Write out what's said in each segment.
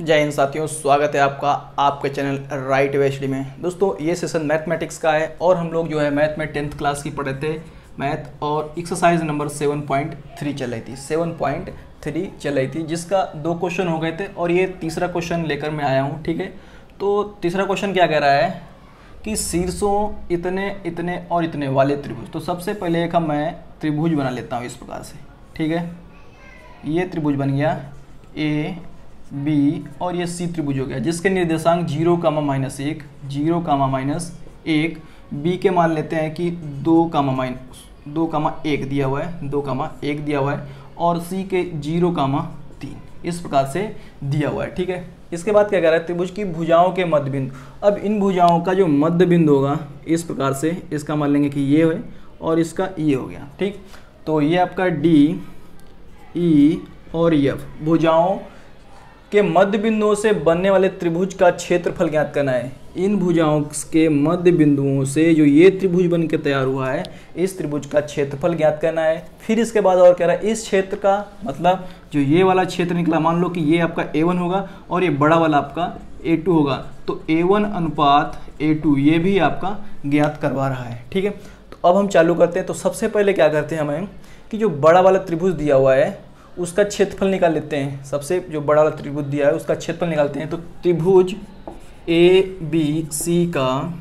जय हिंद साथियों, स्वागत है आपका आपके चैनल राइट वे स्टडी में। दोस्तों ये सेशन मैथमेटिक्स का है और हम लोग जो है मैथ में 10th क्लास की पढ़े थे मैथ, और एक्सरसाइज नंबर 7.3 चल रही थी 7.3 चल रही थी, जिसका 2 क्वेश्चन हो गए थे और ये तीसरा क्वेश्चन लेकर मैं आया हूँ। ठीक है, तो तीसरा क्वेश्चन क्या कह रहा है कि शीर्षों इतने इतने और इतने वाले त्रिभुज। तो सबसे पहले एक मैं त्रिभुज बना लेता हूँ इस प्रकार से। ठीक है, ये त्रिभुज बन गया ए बी और ये सी त्रिभुज हो गया, जिसके निर्देशांक 0, -1, 0, -1, बी के मान लेते हैं कि 2, 1 दिया हुआ है, 2, 1 दिया हुआ है, और सी के 0, 3 इस प्रकार से दिया हुआ है। ठीक है, इसके बाद क्या कह रहा है, त्रिभुज की भुजाओं के मध्य बिंदु। अब इन भुजाओं का जो मध्य बिंदु होगा इस प्रकार से, इसका मान लेंगे कि ये है और इसका ये हो गया। ठीक, तो ये आपका डी, ई और एफ भुजाओं के मध्य बिंदुओं से बनने वाले त्रिभुज का क्षेत्रफल ज्ञात करना है। इन भुजाओं के मध्य बिंदुओं से जो ये त्रिभुज बन के तैयार हुआ है, इस त्रिभुज का क्षेत्रफल ज्ञात करना है। फिर इसके बाद और कह रहा है इस क्षेत्र का, मतलब जो ये वाला क्षेत्र निकला, मान लो कि ये आपका A1 होगा और ये बड़ा वाला आपका A2 होगा, तो A1 अनुपात A2 ये भी आपका ज्ञात करवा रहा है। ठीक है, तो अब हम चालू करते हैं। तो सबसे पहले क्या करते हैं हमें कि जो बड़ा वाला त्रिभुज दिया हुआ है उसका क्षेत्रफल निकाल लेते हैं। सबसे जो बड़ा वाला त्रिभुज दिया है उसका क्षेत्रफल निकालते हैं। तो त्रिभुज ABC का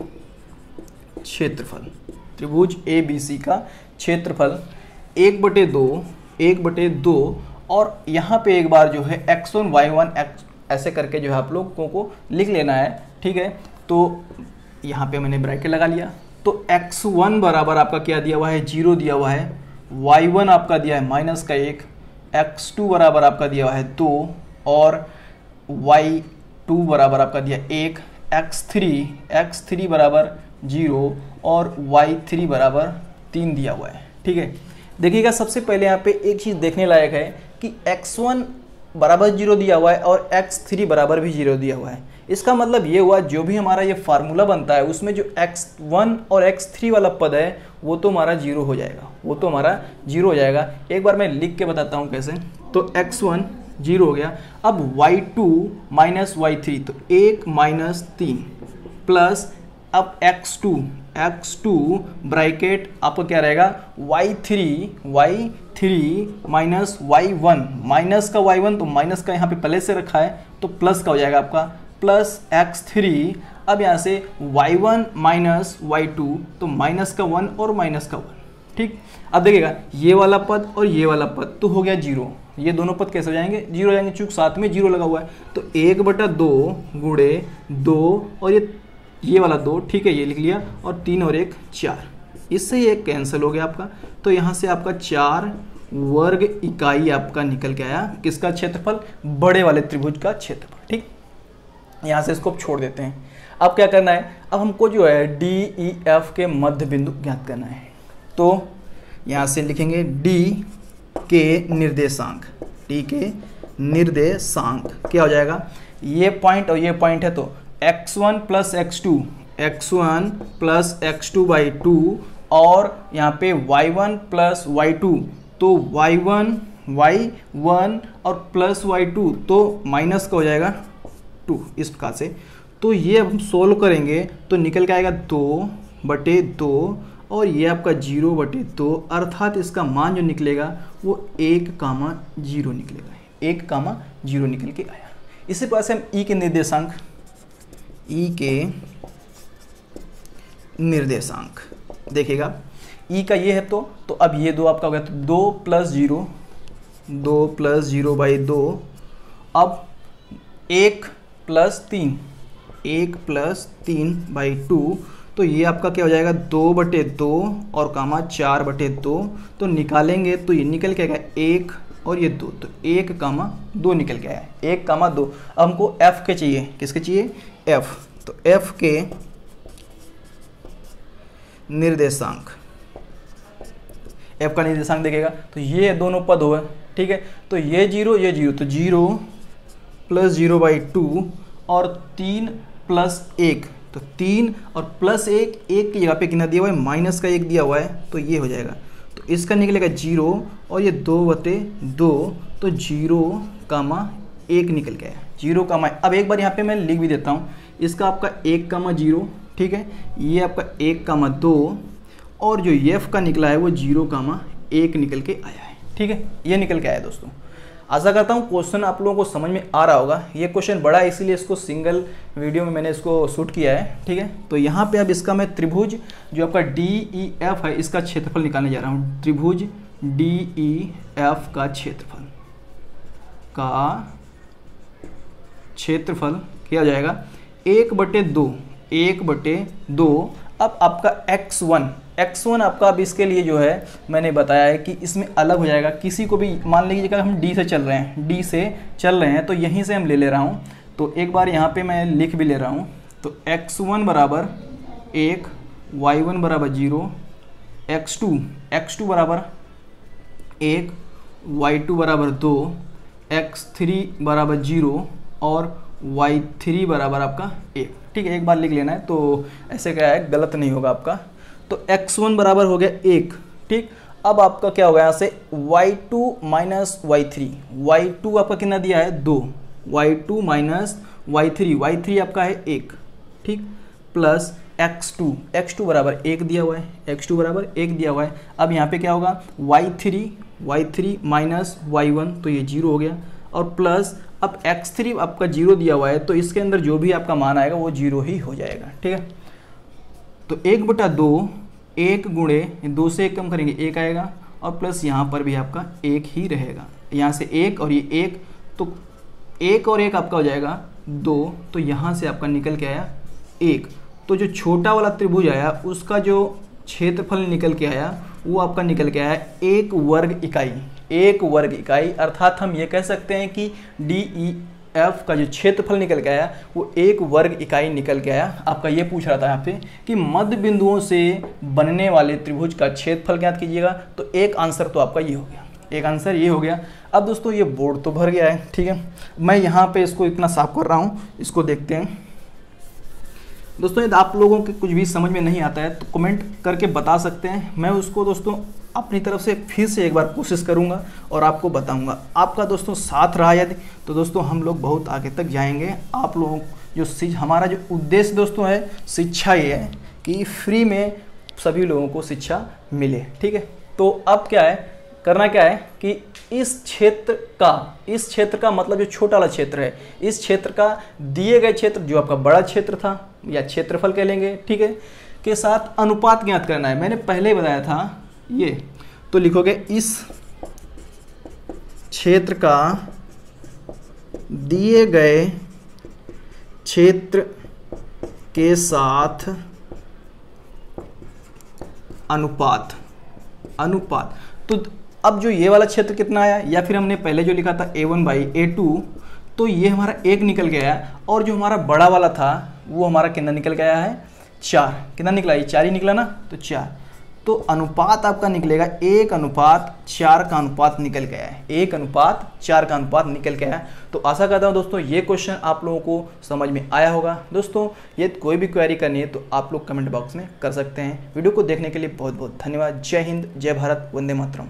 क्षेत्रफल, त्रिभुज ABC का क्षेत्रफल 1/2 और यहाँ पे एक बार जो है x1 y1 x ऐसे करके जो है आप लोगों को लिख लेना है। ठीक है, तो यहाँ पे मैंने ब्रैकेट लगा लिया। तो x1 बराबर आपका क्या दिया हुआ है, 0 दिया हुआ है, y1 आपका दिया है -1, x2 बराबर आपका दिया हुआ है 2 और y2 बराबर आपका दिया 1, x3 बराबर 0 और y3 बराबर 3 दिया हुआ है। ठीक है, देखिएगा सबसे पहले यहाँ पे एक चीज़ देखने लायक है कि x1 बराबर 0 दिया हुआ है और x3 बराबर भी 0 दिया हुआ है। इसका मतलब ये हुआ जो भी हमारा ये फार्मूला बनता है उसमें जो x1 और x3 वाला पद है वो तो हमारा 0 हो जाएगा, वो तो हमारा 0 हो जाएगा। एक बार मैं लिख के बताता हूँ कैसे। तो x1 0 हो गया। अब y2 -y3, तो 1 - 3 प्लस अब x2 ब्रैकेट आपका क्या रहेगा, y3 माइनस y1, माइनस का y1 तो माइनस का यहाँ पे पहले से रखा है तो प्लस का हो जाएगा आपका, प्लस x3। अब यहाँ से y1 माइनस y2 तो माइनस का 1 और माइनस का 1। ठीक, अब देखिएगा ये वाला पद और ये वाला पद तो हो गया 0। ये दोनों पद कैसे हो जाएंगे, 0 हो जाएंगे, चूंकि साथ में 0 लगा हुआ है। तो 1/2 गुणे 2 और ये वाला 2, ठीक है, ये लिख लिया, और 3 और 1 4, इससे ये कैंसिल हो गया आपका। तो यहाँ से आपका 4 वर्ग इकाई आपका निकल के आया किसका क्षेत्रफल, बड़े वाले त्रिभुज का क्षेत्रफल। ठीक, यहाँ से इसको छोड़ देते हैं। अब क्या करना है, अब हमको जो है DEF के मध्य बिंदु ज्ञात करना है। तो यहाँ से लिखेंगे D के निर्देशांक, D के निर्देशांक क्या हो जाएगा, ये पॉइंट और ये पॉइंट है, तो x1 + x2/2 और यहाँ पे y1 + y2, तो y1 और प्लस y2 तो माइनस का हो जाएगा 2 इस प्रकार से। तो ये अब हम सोल्व करेंगे तो निकल के आएगा 2/2 और ये आपका 0/2, अर्थात इसका मान जो निकलेगा वो 1,0 निकलेगा, 1,0 निकल के आया। इसी प्रकार से हम ई के निर्देशांक देखिएगा, ई का ये है तो अब ये 2 आपका हो गया, तो 2 + 0/2, अब 1 + 3/2, तो ये आपका क्या हो जाएगा 2/2 और 4/2, तो निकालेंगे तो ये निकल के आएगा 1 और ये 2, तो 1,2 निकल के आया, 1,2। अब हमको f के चाहिए, किसके चाहिए, f। तो f के निर्देशांक, f का निर्देशांक देखेगा तो ये दोनों पद हुए। ठीक है, तो ये 0 तो 0 + 0/2 और 3 + 1, तो 3 और +1, 1 की जगह पे कितना दिया हुआ है, माइनस का 1 दिया हुआ है, तो ये हो जाएगा। तो इसका निकलेगा 0 और ये 2/2, तो 0, 1 निकल के आया, 0, अब एक बार यहाँ पे मैं लिख भी देता हूँ, इसका आपका 1, 0, ठीक है, ये आपका 1, 2 और जो एफ का निकला है वो 0, 1 निकल के आया है, ठीक है, ये निकल के आया दोस्तों। आशा करता हूँ क्वेश्चन आप लोगों को समझ में आ रहा होगा। ये क्वेश्चन बड़ा है इसीलिए इसको सिंगल वीडियो में मैंने इसको शूट किया है, ठीक है। तो यहाँ पे अब इसका मैं त्रिभुज जो आपका DEF है इसका क्षेत्रफल निकालने जा रहा हूँ। त्रिभुज DEF का क्षेत्रफल क्या हो जाएगा, 1/2। अब आपका x1 आपका अब इसके लिए जो है मैंने बताया है कि इसमें अलग हो जाएगा। किसी को भी मान लीजिए कि हम D से चल रहे हैं तो यहीं से हम ले रहा हूँ, तो एक बार यहाँ पे मैं लिख भी ले रहा हूँ। तो x1 बराबर 1, y1 बराबर 0, x2 बराबर 1, y2 बराबर 2, x3 बराबर 0 और y3 बराबर आपका 1, ठीक है। एक बार लिख लेना है तो ऐसे क्या है गलत नहीं होगा आपका। तो x1 बराबर हो गया 1, ठीक। अब आपका क्या होगा यहाँ से y2 माइनस y3 आपका कितना दिया है 2, y2 माइनस y3 आपका है 1, ठीक, प्लस x2 बराबर 1 दिया हुआ है, अब यहाँ पे क्या होगा y3 माइनस y1 तो ये 0 हो गया, और प्लस अब x3 आपका 0 दिया हुआ है तो इसके अंदर जो भी आपका मान आएगा वो 0 ही हो जाएगा, ठीक है। तो 1/2, 1 गुणे 2 से 1 कम करेंगे 1 आएगा, और प्लस यहाँ पर भी आपका 1 ही रहेगा, यहाँ से 1 और ये 1, तो 1 और 1 आपका हो जाएगा 2, तो यहाँ से आपका निकल के आया 1। तो जो छोटा वाला त्रिभुज आया उसका जो क्षेत्रफल निकल के आया वो आपका निकल के आया 1 वर्ग इकाई, अर्थात हम ये कह सकते हैं कि DEF का जो क्षेत्रफल निकल के आया वो 1 वर्ग इकाई निकल के आया। आपका ये पूछ रहा था यहाँ पे कि मध्य बिंदुओं से बनने वाले त्रिभुज का क्षेत्रफल ज्ञात कीजिएगा, तो एक आंसर तो आपका ये हो गया। अब दोस्तों ये बोर्ड तो भर गया है, ठीक है। मैं यहाँ पे इसको इतना साफ कर रहा हूँ, इसको देखते हैं दोस्तों। यदि आप लोगों के कुछ भी समझ में नहीं आता है तो कमेंट करके बता सकते हैं, मैं उसको दोस्तों अपनी तरफ से फिर से एक बार कोशिश करूंगा और आपको बताऊंगा। आपका दोस्तों साथ रहा यदि तो दोस्तों हम लोग बहुत आगे तक जाएंगे। आप लोगों जो हमारा जो उद्देश्य दोस्तों है शिक्षा ये है कि फ्री में सभी लोगों को शिक्षा मिले, ठीक है। तो अब करना क्या है कि इस क्षेत्र का मतलब जो छोटा वाला क्षेत्र है, इस क्षेत्र का दिए गए क्षेत्र जो आपका बड़ा क्षेत्र था या क्षेत्रफल कह लेंगे, ठीक है, के साथ अनुपात ज्ञात करना है। मैंने पहले ही बताया था ये, तो लिखोगे इस क्षेत्र का दिए गए क्षेत्र के साथ अनुपात। तो अब जो ये वाला क्षेत्र कितना आया, या फिर हमने पहले जो लिखा था A1/A2, तो ये हमारा 1 निकल गया, और जो हमारा बड़ा वाला था वो हमारा कितना निकल गया है 4। कितना निकला, ये 4 ही निकला ना, तो 4। तो अनुपात आपका निकलेगा 1:4 का अनुपात निकल गया है, 1:4 का अनुपात निकल गया है। तो आशा करता हूँ दोस्तों ये क्वेश्चन आप लोगों को समझ में आया होगा। दोस्तों ये कोई भी क्वेरी करनी है तो आप लोग कमेंट बॉक्स में कर सकते हैं। वीडियो को देखने के लिए बहुत बहुत धन्यवाद। जय हिंद, जय भारत, वंदे मातरम।